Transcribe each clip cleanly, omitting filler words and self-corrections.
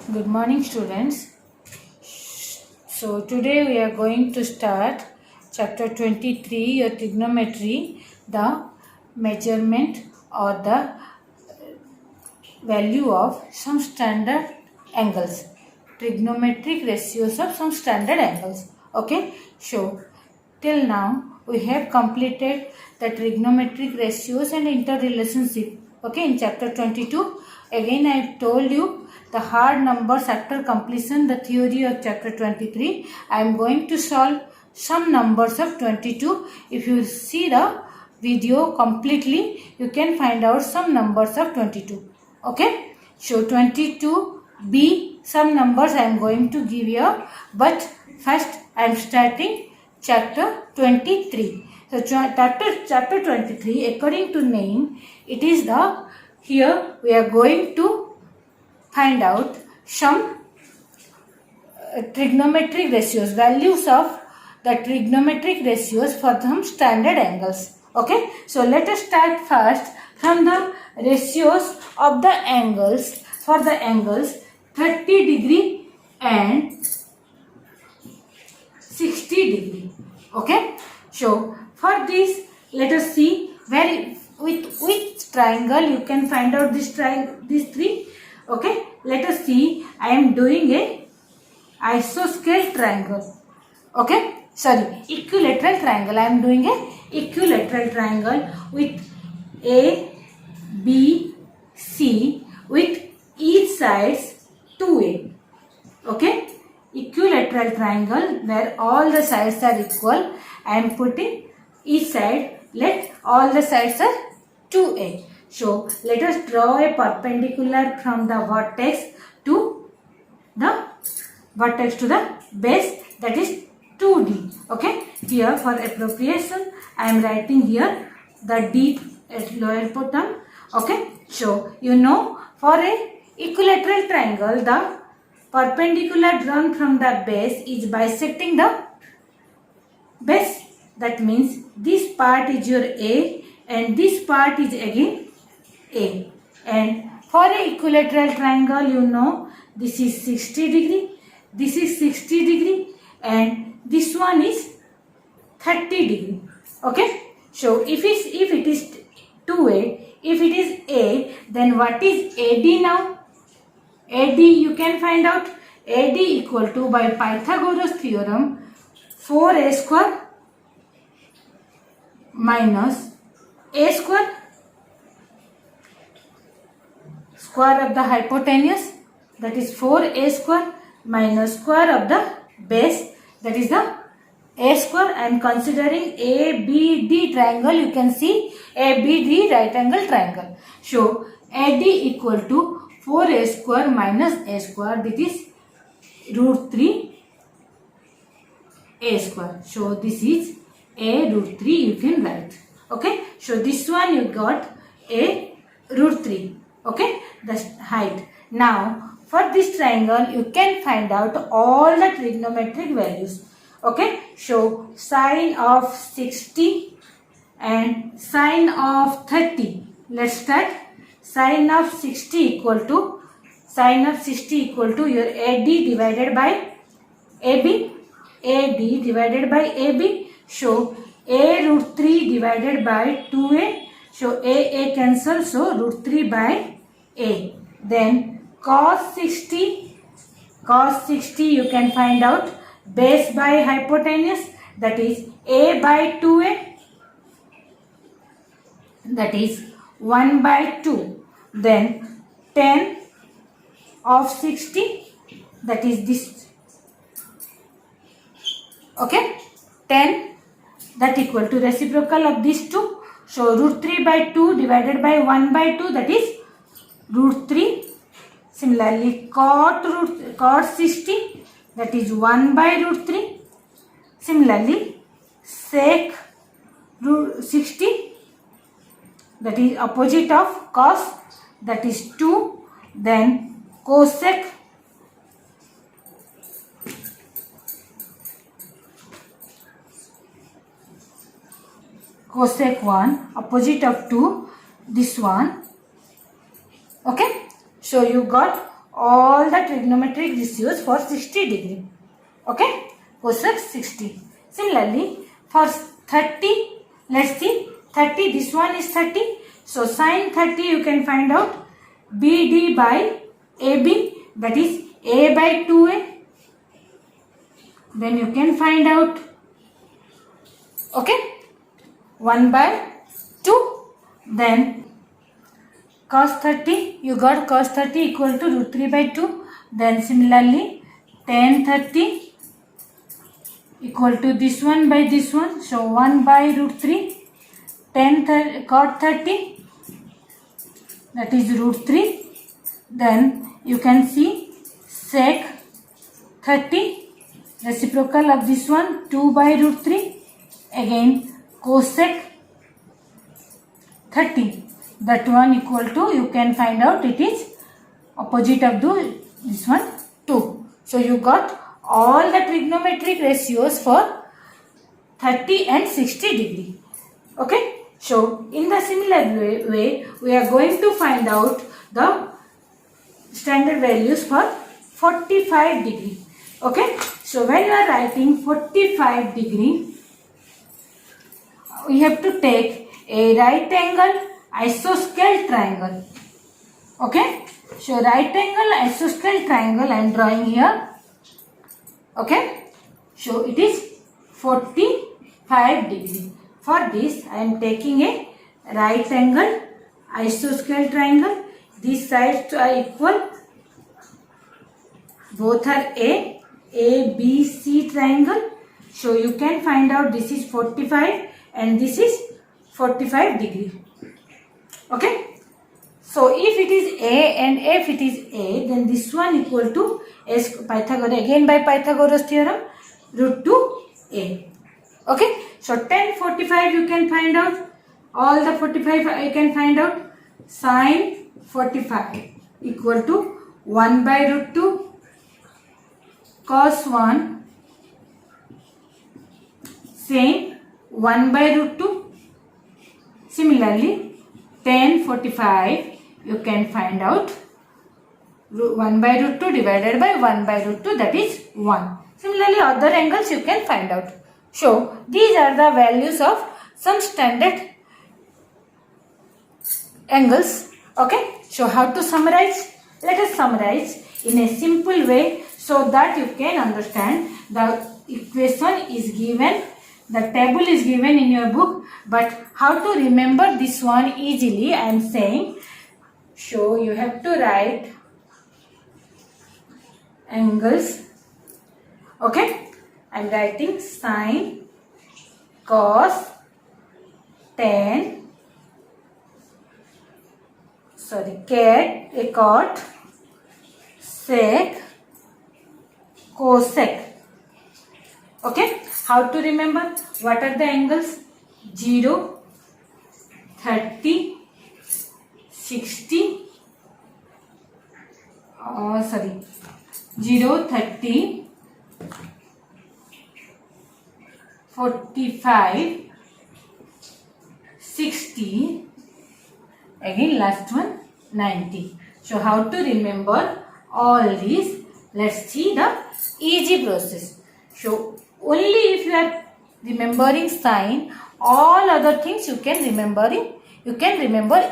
Good morning, students. So today we are going to start chapter 23, your trigonometry, the measurement or the value of some standard angles, trigonometric ratios of some standard angles. Okay, so till now we have completed the trigonometric ratios and interrelationship. Okay, in chapter 22, again I have told you the hard numbers after completion, the theory of chapter 23. I am going to solve some numbers of 22. If you see the video completely, you can find out some numbers of 22. Okay, so 22b, some numbers I am going to give you, but first I am starting chapter 23. So chapter 23, according to name, it is the, here we are going to find out some trigonometric ratios, values of the trigonometric ratios for some standard angles. Okay, so let us start first from the ratios of the angles, for the angles 30 degree and 60 degree. Okay, so for this let us see where, with which triangle you can find out this these three. Okay, let us see. I am doing a isosceles triangle. Okay, sorry, equilateral triangle. I am doing a equilateral triangle with A, B, C, with each sides 2A. Okay, equilateral triangle where all the sides are equal. I am putting each side, let all the sides are 2A. So let us draw a perpendicular from the vertex to the base, that is 2D. Okay, here for appropriation I am writing here the D at lower bottom. Okay, so you know, for a equilateral triangle the perpendicular drawn from the base is bisecting the base. That means this part is your A and this part is again A. And for a equilateral triangle, you know, this is 60 degree, this is 60 degree, and this one is 30 degree. Okay, so if it is 2A, if it is A, then what is AD now? AD you can find out. AD equal to, by Pythagoras theorem, 4A square minus A square, square of the hypotenuse, that is 4A square, minus square of the base, that is the A square. I am considering ABD triangle. You can see ABD right angle triangle. So AD equal to 4A square minus A square, that is root 3 A square. So this is A root 3 you can write. Okay, so this one you got A root 3. Okay, the height. Now for this triangle you can find out all the trigonometric values. Okay, so sine of 60 and sine of 30. Let's start. Sine of 60 equal to, sine of 60 equal to your AD divided by AB. AD divided by AB. So A root 3 divided by 2A. So A cancel, so root 3 by A. Then cos 60 you can find out base by hypotenuse, that is A by 2A, that is 1 by 2. Then 10 of 60, that is this. Okay, 10, that equal to reciprocal of these two. So root 3 by 2 divided by 1 by 2, that is root 3. Similarly cot 60, that is 1 by root 3. Similarly sec root 60, that is opposite of cos, that is 2. Then cosec 1, opposite of 2, this one. Okay, so you got all the trigonometric ratios for 60 degree. Okay, cosec 60. Similarly, for 30, let's see, 30, this one is 30. So, sin 30 you can find out BD by AB, that is A by 2A. Then you can find out, okay, 1 by 2. Then cos 30, you got cos 30 equal to root 3 by 2. Then similarly, tan 30 equal to this one by this one. So 1 by root 3. Cot 30, that is root 3. Then you can see sec 30, reciprocal of this one, 2 by root 3. Again cosec 30, that one equal to, you can find out it is opposite of this one, 2. So you got all the trigonometric ratios for 30 and 60 degree. Okay. So in the similar way we are going to find out the standard values for 45 degree. Okay. So when you are writing 45 degree, we have to take a right angle isosceles triangle. Okay. So right angle isosceles triangle I am drawing here. Okay. So it is 45 degree. For this I am taking a right angle isosceles triangle. These sides are equal. Both are A, B, C triangle. So you can find out this is 45 and this is 45 degree. Okay. So if it is A and if it is A, then this one equal to S Pythagoras, again by Pythagoras theorem, root 2A. Okay. So tan 45 you can find out, all the 45 I can find out, sin 45 equal to 1 by root 2 cos 1 sin 1 by root 2. Similarly, tan 45 you can find out 1 by root 2 divided by 1 by root 2, that is 1. Similarly, other angles you can find out. So these are the values of some standard angles. Okay. So how to summarize? Let us summarize in a simple way so that you can understand. The equation is given, the table is given in your book, but how to remember this one easily I am saying. So you have to write angles. Okay. I am writing sin, cos, tan, cot, sec, cosec. Okay. How to remember? What are the angles? 0, 30, 60, 0, 30, 45, 60, again last one 90. So how to remember all these? Let's see the easy process. So only if you are remembering sign, all other things you can remember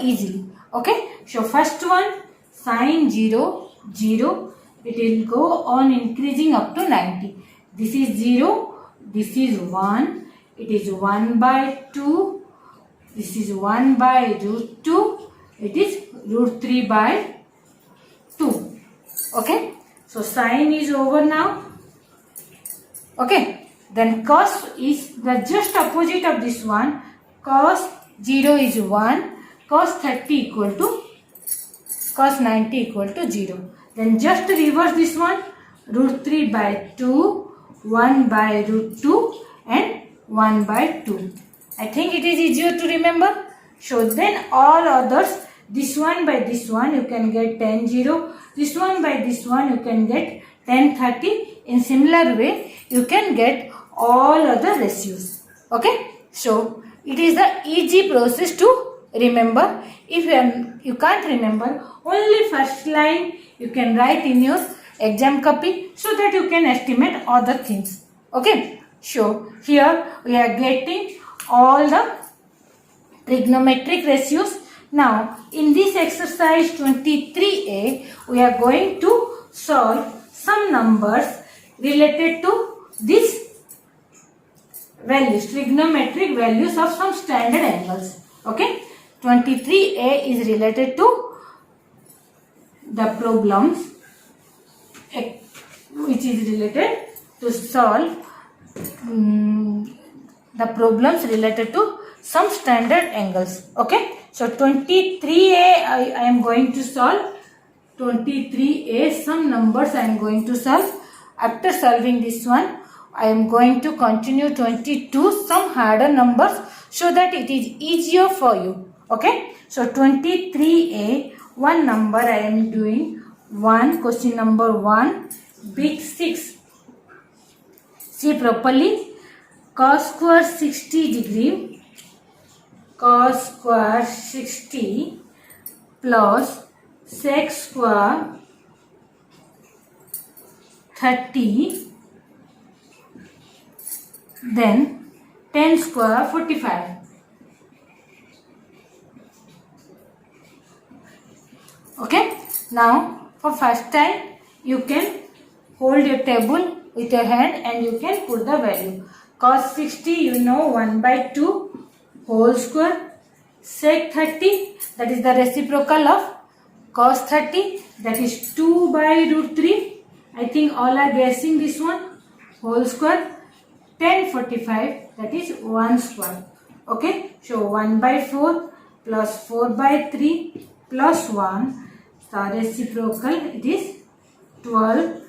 easily. Okay. So first one, sin 0, 0, it will go on increasing up to 90. This is 0. This is 1, it is 1 by 2, this is 1 by root 2, it is root 3 by 2. Okay. So sine is over now. Okay. Then cos is the just opposite of this one. Cos 0 is 1, cos 30 equal to, cos 90 equal to 0. Then just reverse this one, root 3 by 2, 1 by root 2 and 1 by 2. I think it is easier to remember. So then all others, this one by this one you can get tan 0. This one by this one you can get tan 30. In similar way you can get all other ratios. Okay. So it is the easy process to remember. If you can't remember, only first line you can write in your exam copy so that you can estimate other things. Okay, so here we are getting all the trigonometric ratios. Now in this exercise 23a we are going to solve some numbers related to this values, trigonometric values of some standard angles. Okay, 23a is related to the problems which is related to solve the problems related to some standard angles. Okay, so 23a I am going to solve 23a, some numbers I am going to solve. After solving this one I am going to continue 22, some harder numbers, so that it is easier for you. Okay, so 23a, one number I am doing. Question number 1, bit 6. See properly. Cos square 60 degree, cos square 60 plus sec square 30, then tan square 45. Okay, now for first time you can hold your table with your hand and you can put the value. Cos 60 you know 1 by 2 whole square, sec 30 that is the reciprocal of cos 30, that is 2 by root 3. I think all are guessing this one, whole square, tan 45 that is 1 square. Okay, so 1 by 4 plus 4 by 3 plus 1, the reciprocal it is 12.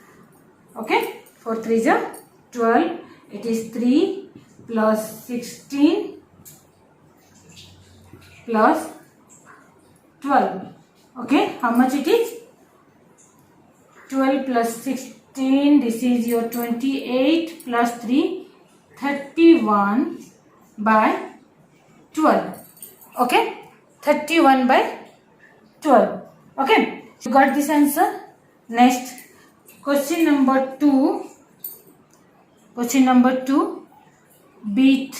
Okay, 4 3s are 12, it is 3 plus 16 plus 12. Okay, how much it is? 12 plus 16, this is your 28 plus 3, 31 by 12. Okay, 31 by 12. Okay, you got this answer. Next, question number 2. Question number 2, bit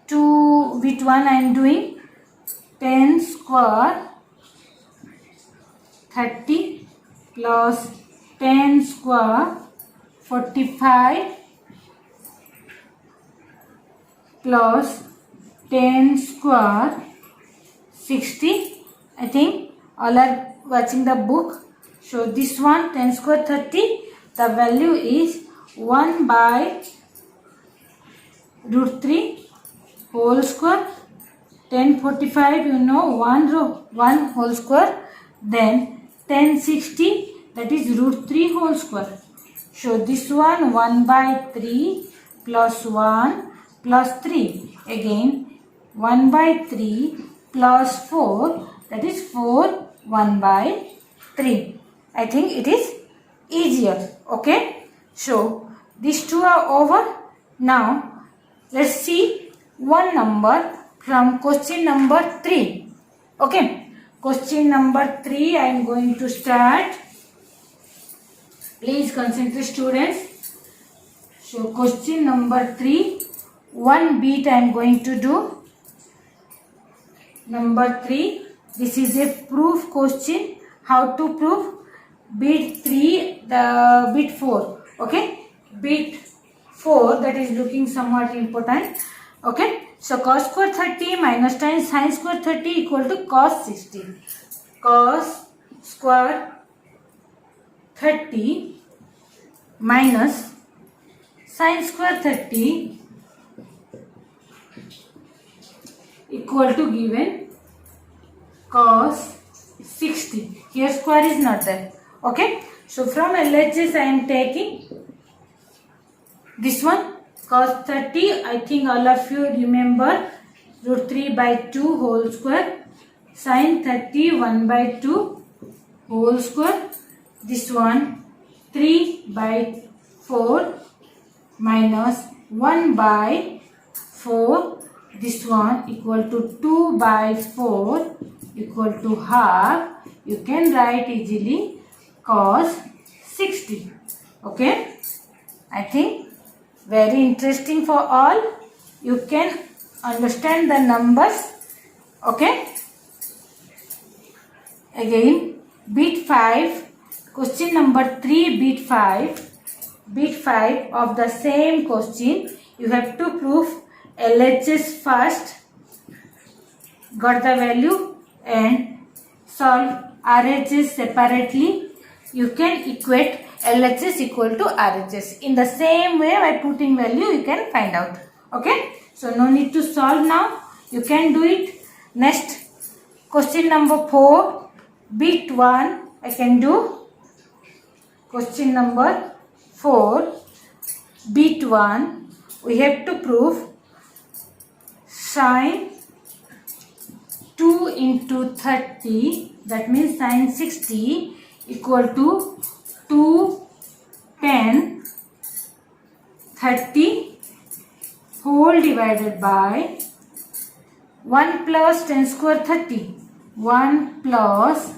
1 I am doing. Tan square 30 plus tan square 45 plus tan square 60. I think all are watching the book. So this one, tan square 30, the value is 1 by root 3 whole square. Tan 45 you know 1 whole square, then tan 60 that is root 3 whole square. So this one 1 by 3 plus 1 plus 3, again 1 by 3 plus 4, that is 4 1 by 3. I think it is easier. Okay, so these two are over. Now let's see one number from question number 3. Okay, question number 3 I am going to start. Please concentrate students. So question number 3, one bit I am going to do. Number 3, this is a proof question. How to prove? Bit 3, the bit 4. Okay, bit 4, that is looking somewhat important. Okay, so cos square 30 minus tan sin square 30 equal to cos 60. Cos square 30 minus sin square 30 equal to given cos 60. Here square is not there. Okay, so from LHS I am taking this one, cos 30. I think all of you remember root 3 by 2 whole square, sin 30 1 by 2 whole square. This one 3 by 4 minus 1 by 4. This one equal to 2 by 4 equal to half. you can write easily cos 60. Okay, I think very interesting for all. You can understand the numbers. Okay, again bit 5, question number 3, bit 5 of the same question. You have to prove LHS first, got the value, and solve RHS separately. You can equate LHS equal to RHS. In the same way, by putting value, you can find out. Okay, so no need to solve now. You can do it. Next, question number 4, bit 1, I can do. Question number 4, bit 1, we have to prove sine 2 into 30, that means sine 60 equal to 2 tan 30 whole divided by 1 plus tan square 30. 1 plus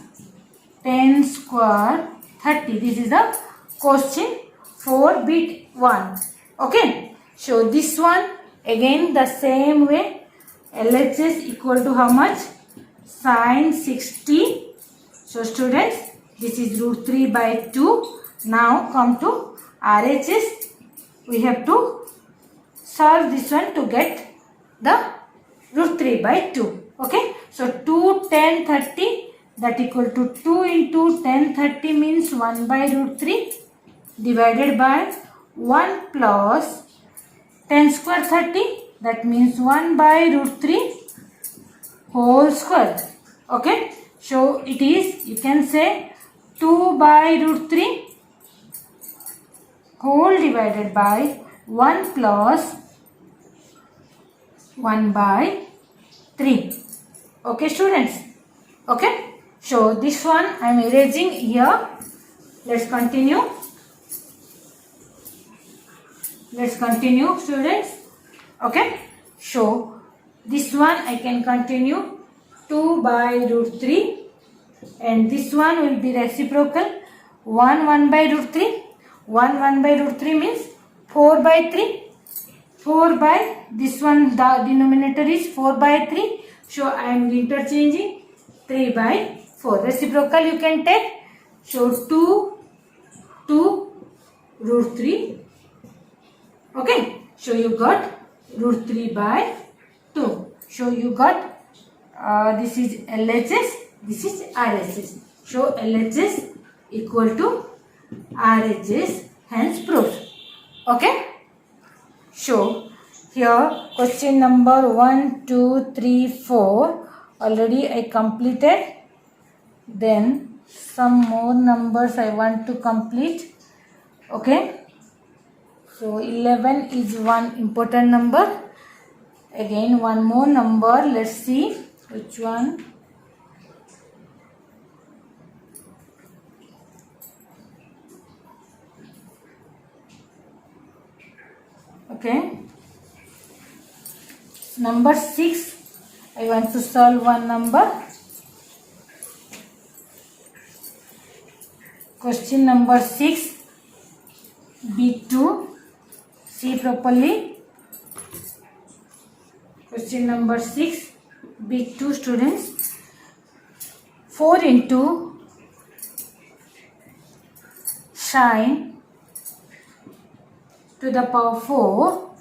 tan square 30. This is the question 4 bit 1. Okay. So this one again the same way. LHS equal to how much? Sine 60. So students, this is root 3 by 2. Now come to RHS. We have to solve this one to get the root 3 by 2. Okay. So 2 tan 30, that equal to 2 into tan 30 means 1 by root 3 divided by 1 plus tan square 30, that means 1 by root 3 whole square. Okay. So it is, you can say 2 by root 3 whole divided by 1 plus 1 by 3. Okay students. Okay. So this one I am erasing here. Let's continue. Let's continue students. Okay. So this one I can continue 2 by root 3 and this one will be reciprocal 1 by root 3. 1 by root 3 means 4 by 3. 4 by this one, the denominator is 4 by 3. So I am interchanging 3 by 4. Reciprocal you can take. So 2 root 3. Okay. So you got root 3 by 2. So you got this is LHS, this is RHS. So LHS equal to RHS, hence proved. Okay. So here question number 1, 2, 3, 4 already I completed. Then some more numbers I want to complete. Okay. So 11 is one important number. Again one more number. Let's see which one. Okay. Number 6. I want to solve one number. Question number 6. B2. See properly. Question number 6. B2 students. 4 into sine to the power 4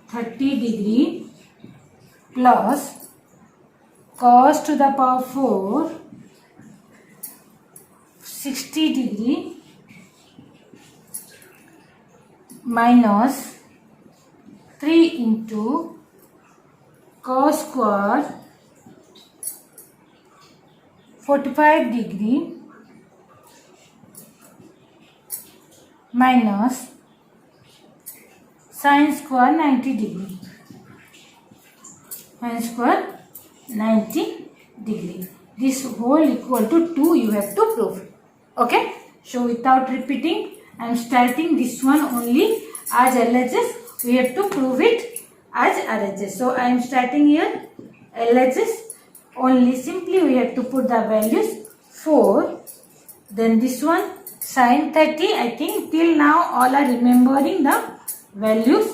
30 degree plus cos to the power 4 60 degree minus 3 into cos square 45 degree minus sin square 90 degree. Sin square 90 degree. This whole equal to 2 you have to prove. Okay. So without repeating, I am starting this one only as LHS. We have to prove it as RHS. So I am starting here LHS only. Simply we have to put the values 4. Then this one sin 30. I think till now all are remembering the values.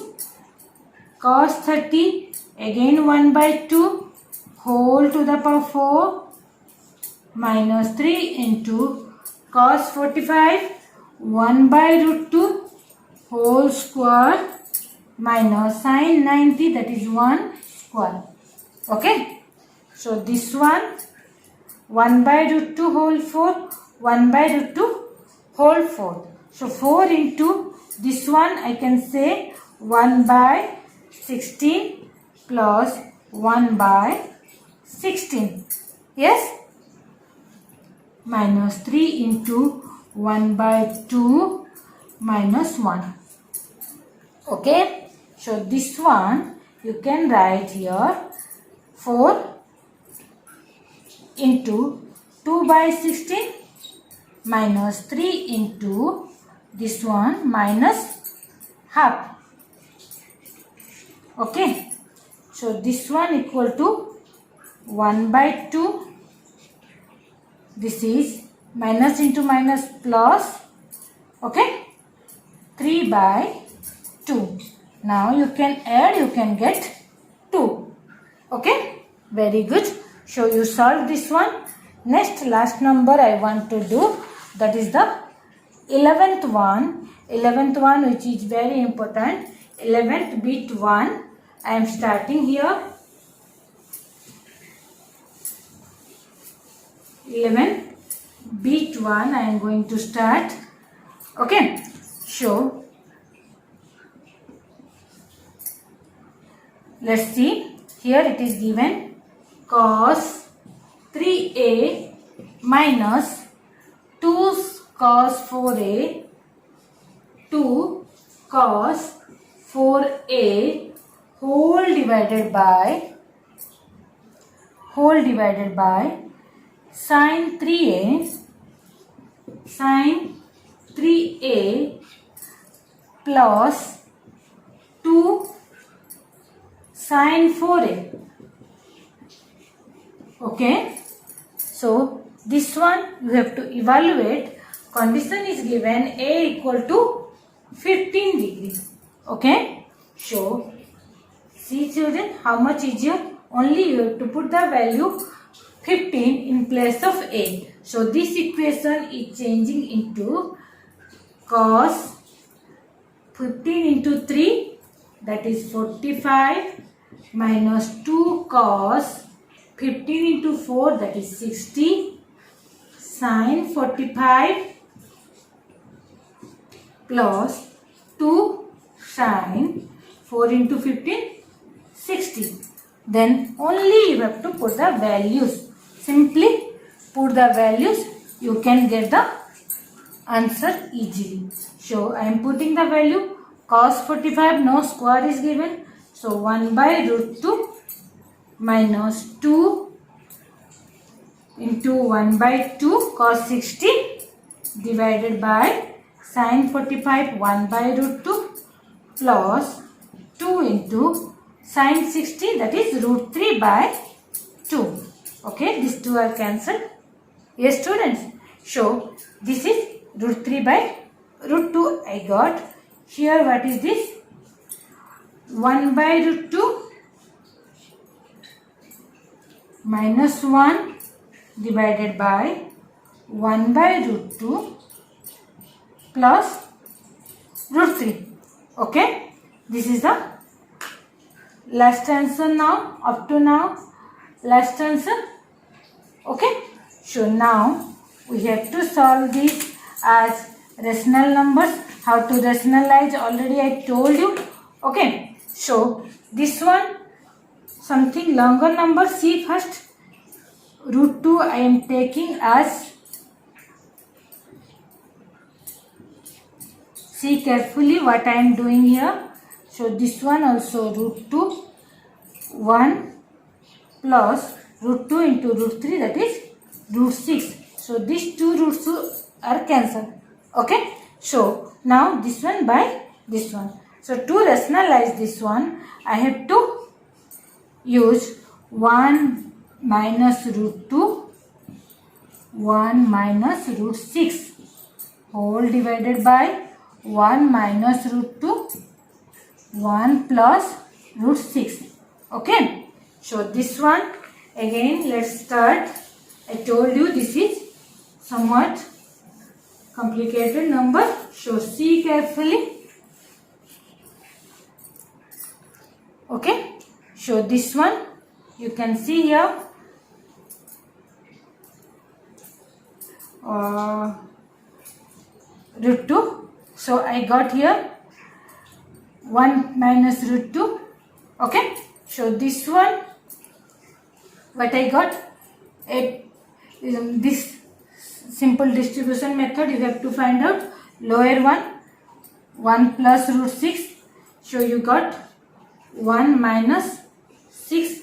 Cos 30 again 1 by 2 whole to the power 4 minus 3 into cos 45 1 by root 2 whole square minus sin 90, that is 1 square. Okay. So this one 1 by root 2 whole 4, 1 by root 2 whole 4. So 4 into this one I can say 1 by 16 plus 1 by 16. Yes. Minus 3 into 1 by 2 minus 1. Okay. So this one you can write here 4 into 2 by 16 minus 3 into this one minus half. Okay. So this one equal to 1 by 2. This is minus into minus plus. Okay. 3 by 2. Now you can add, you can get 2. Okay. Very good. So you solve this one. Next last number I want to do, that is the 11th one. 11th one, which is very important. 11th bit 1. I am starting here. 11 bit 1 I am going to start. Okay. So let's see. Here it is given cos 3a minus 2 cos 4a 2 cos 4a whole divided by sin 3a plus 2 sin 4a. Okay. So this one you have to evaluate. Condition is given a equal to 15 degrees. Okay. So see children, how much easier? Only you have to put the value 15 in place of a. So this equation is changing into cos 15 into 3, that is 45, minus 2 cos 15 into 4, that is 60, sin 45 plus 2 sin 4 into 15, 60. Then only you have to put the values. Simply put the values, you can get the answer easily. So I am putting the value. Cos 45, no square is given. So 1 by root 2 minus 2 into 1 by 2 cos 60 divided by sin 45 1 by root 2 plus 2 into sin 60, that is root 3 by 2. Okay, these two are cancelled. Yes students. So this is root 3 by root 2 I got. Here what is this? 1 by root 2 minus 1 divided by 1 by root 2 plus root 3. Okay. This is the last answer now. Up to now, last answer. Okay. So now we have to solve this as rational numbers. How to rationalize already I told you. Okay. So this one something longer number. See first. Root 2 I am taking as, see carefully what I am doing here. So this one also root 2 1 plus root 2 into root 3, that is root 6. So these two roots are cancelled. Okay. So now this one by this one. So to rationalize this one, I have to use 1 minus root 2 1 minus root 6 whole divided by 1 minus root 2 1 plus root 6. Okay. So this one again let's start. I told you this is somewhat complicated number. So see carefully. Okay. So this one you can see here. Root 2. So I got here 1 minus root 2. Okay. So this one, what I got, this simple distribution method, you have to find out lower one, 1 plus root 6. So you got 1 minus 6.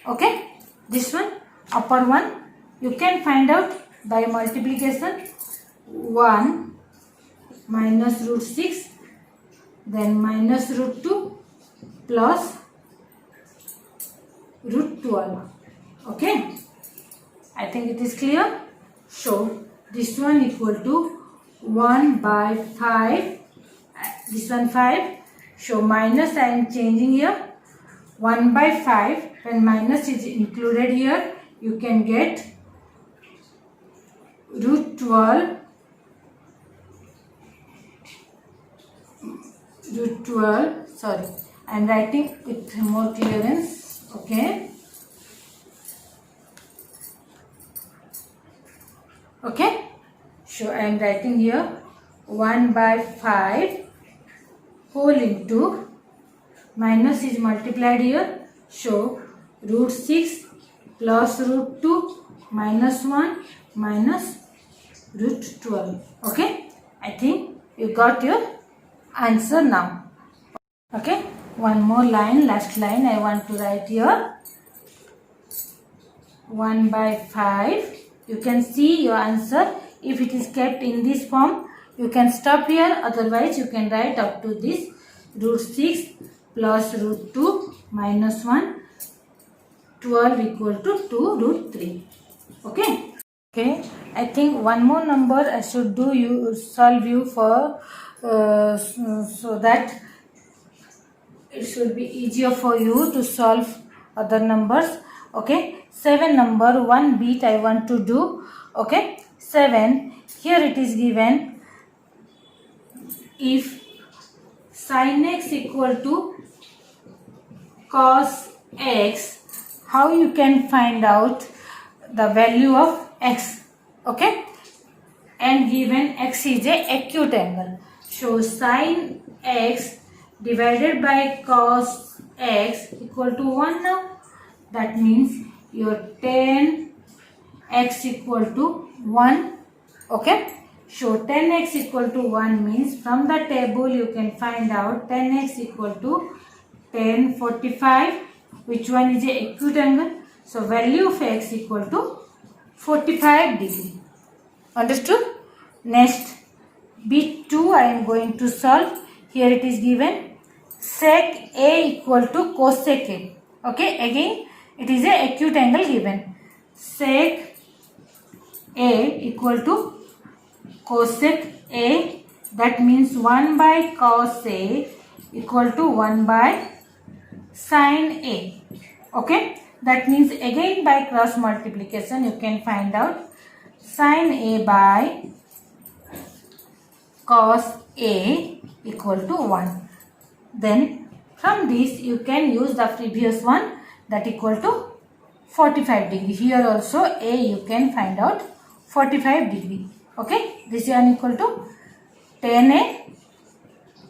Okay. This one, upper one, you can find out by multiplication. 1 minus root 6, then minus root 2 plus root 12. Okay. I think it is clear. So this one equal to 1 by 5. This one 5. So minus I am changing here. 1 by 5. When minus is included here, you can get root 12. Root 12. Sorry, I am writing with more clearance. Okay. Okay. So I am writing here 1 by 5 whole into minus is multiplied here. So root 6 plus root 2 minus 1 minus root 12. Okay. I think you got your answer now. Okay. One more line, last line I want to write here. 1 by 5. You can see your answer. If it is kept in this form, you can stop here. Otherwise, you can write up to this root 6 plus root 2 minus 1, 12 equal to 2 root 3. Okay. Okay. I think one more number I should solve you for so that it should be easier for you to solve other numbers. Okay. 7 number, one bit I want to do. Okay. 7. Here it is given, if sin x equal to cos x, how you can find out the value of x. Okay. And given x is a acute angle. So sin x divided by cos x equal to 1 now. That means your tan x equal to 1. Okay. So tan x equal to 1 means from the table you can find out tan x equal to tan 45. Which one is a acute angle? So value of x equal to 45 degree. Understood? Next, bit 2 I am going to solve. Here it is given sec a equal to cosec a. Okay, again it is a acute angle given. Sec a equal to cosec a, that means 1 by cos a equal to 1 by sin a. Okay, that means again by cross multiplication you can find out sin a by cos a equal to 1. Then from this you can use the previous one, that equal to 45 degree. Here also a you can find out 45 degree. Okay, this one equal to tan a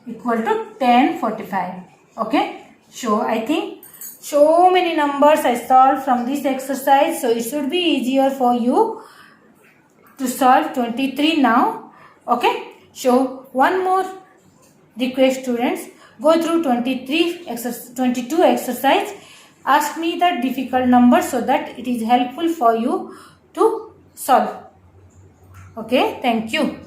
equal to tan 45. Okay, so I think so many numbers I solved from this exercise, so it should be easier for you to solve 23 now. Okay, so one more request, students, go through 22 exercise. Ask me the difficult number so that it is helpful for you to solve. Okay, thank you.